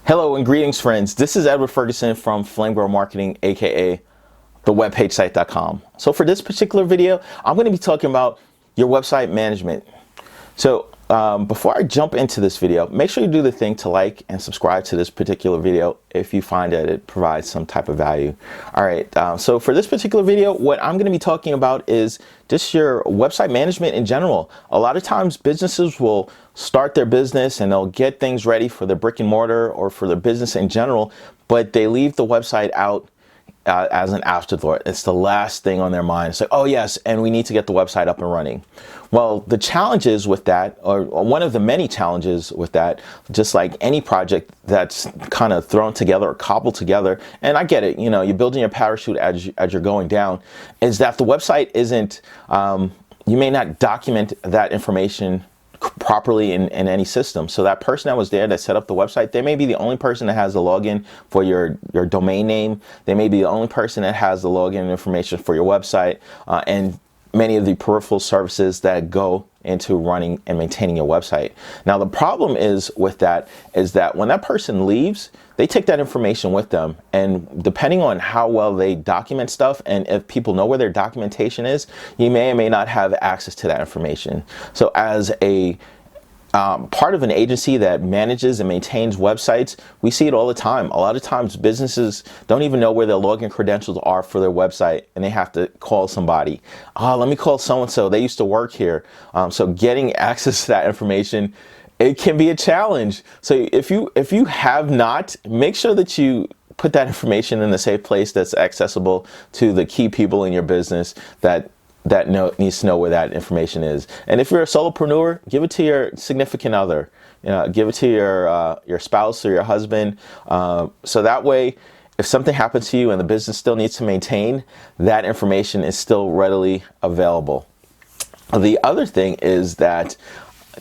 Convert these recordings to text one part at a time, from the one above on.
Hello and greetings, friends. This is Edward Ferguson from FlameGrower Marketing, aka thewebpagesite.com. So for this particular video, I'm going to be talking about your website management. So before I jump into this video, make sure you do the thing to like and subscribe to this particular video if you find that it provides some type of value. All right, so for this particular video, what I'm going to be talking about is just your website management in general. A lot of times businesses will start their business and they'll get things ready for their brick and mortar or for their business in general, but they leave the website out as an afterthought. It's the last thing on their mind. It's like, oh yes, and we need to get the website up and running. Well, the challenges with that, or one of the many challenges with that, just like any project that's kind of thrown together or cobbled together, and I get it, you know, you're building your parachute as you're going down, is that the website isn't, you may not document that information properly in any system. So that person that was there that set up the website, they may be the only person that has the login for your domain name. They may be the only person that has the login information for your website and many of the peripheral services that go into running and maintaining your website. Now the problem is with that is that when that person leaves, they take that information with them, and depending on how well they document stuff and if people know where their documentation is, you may or may not have access to that information. So as a part of an agency that manages and maintains websites, we see it all the time. A lot of times businesses don't even know where their login credentials are for their website, and they have to call somebody. Oh, let me call so-and-so, they used to work here. So getting access to that information, it can be a challenge. So if you have not, make sure that you put that information in a safe place that's accessible to the key people in your business that needs to know where that information is. And if you're a solopreneur, give it to your significant other. You know, give it to your spouse or your husband. So that way, if something happens to you and the business still needs to maintain, that information is still readily available. The other thing is that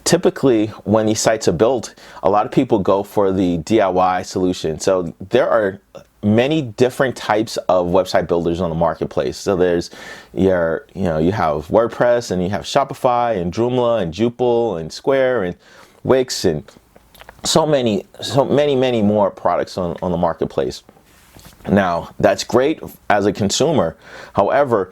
typically when these sites are built, a lot of people go for the DIY solution. So there are many different types of website builders on the marketplace. So there's you have WordPress, and you have Shopify and Joomla and Drupal and Square and Wix and so many more products on the marketplace. Now that's great as a consumer. However,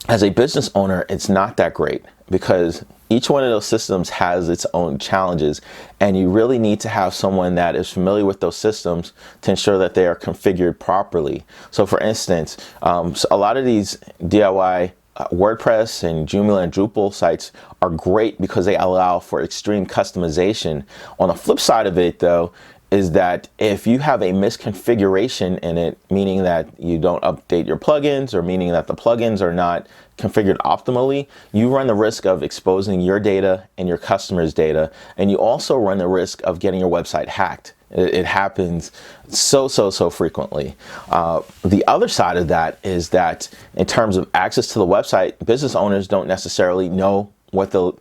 as a business owner, it's not that great, because each one of those systems has its own challenges, and you really need to have someone that is familiar with those systems to ensure that they are configured properly. So for instance, a lot of these DIY WordPress and Joomla and Drupal sites are great because they allow for extreme customization. On the flip side of it, though, is that if you have a misconfiguration in it, meaning that you don't update your plugins, or meaning that the plugins are not configured optimally, you run the risk of exposing your data and your customers' data, and you also run the risk of getting your website hacked. It happens so frequently. The other side of that is that in terms of access to the website, business owners don't necessarily know what the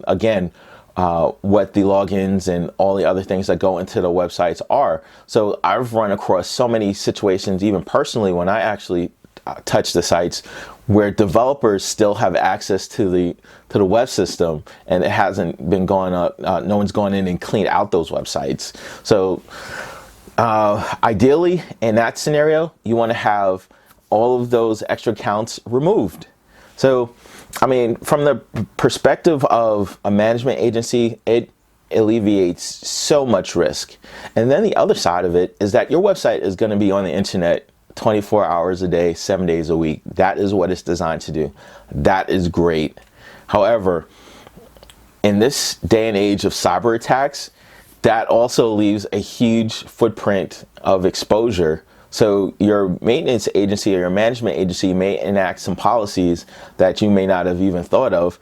logins and all the other things that go into the websites are. So I've run across so many situations, even personally, when I actually touch the sites, where developers still have access to the web system, and it hasn't been gone up. No one's gone in and cleaned out those websites. So ideally, in that scenario, you want to have all of those extra accounts removed. So I mean, from the perspective of a management agency, it alleviates so much risk. And then the other side of it is that your website is going to be on the internet 24 hours a day, 7 days a week. That is what it's designed to do. That is great. However, in this day and age of cyber attacks, that also leaves a huge footprint of exposure. So your maintenance agency or your management agency may enact some policies that you may not have even thought of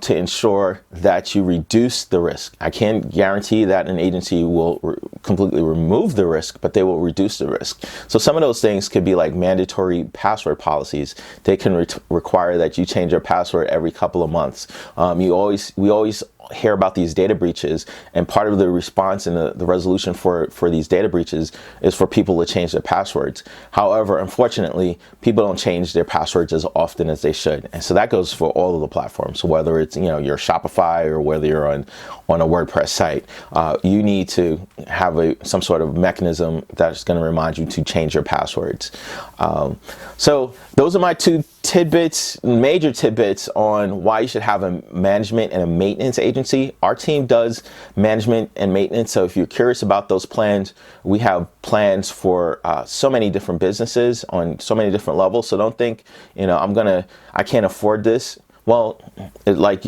to ensure that you reduce the risk. I can't guarantee that an agency will completely remove the risk, but they will reduce the risk. So some of those things could be like mandatory password policies. They can require that you change your password every couple of months. We always hear about these data breaches, and part of the response and the resolution for these data breaches is for people to change their passwords. However, unfortunately, people don't change their passwords as often as they should, and so that goes for all of the platforms. So whether it's your Shopify or whether you're on a WordPress site, you need to have some sort of mechanism that's going to remind you to change your passwords. So those are my two major tidbits on why you should have a management and a maintenance agency. Our team does management and maintenance, so if you're curious about those plans, we have plans for so many different businesses on so many different levels. So don't think, I can't afford this. Well,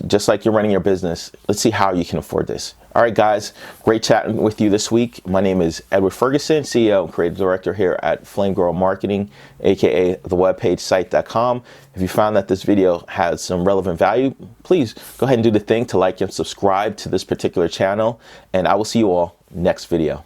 just like you're running your business, let's see how you can afford this. All right, guys, great chatting with you this week. My name is Edward Ferguson, CEO and Creative Director here at FlameGrower Marketing, aka thewebpagesite.com. If you found that this video has some relevant value, please go ahead and do the thing to like and subscribe to this particular channel, and I will see you all next video.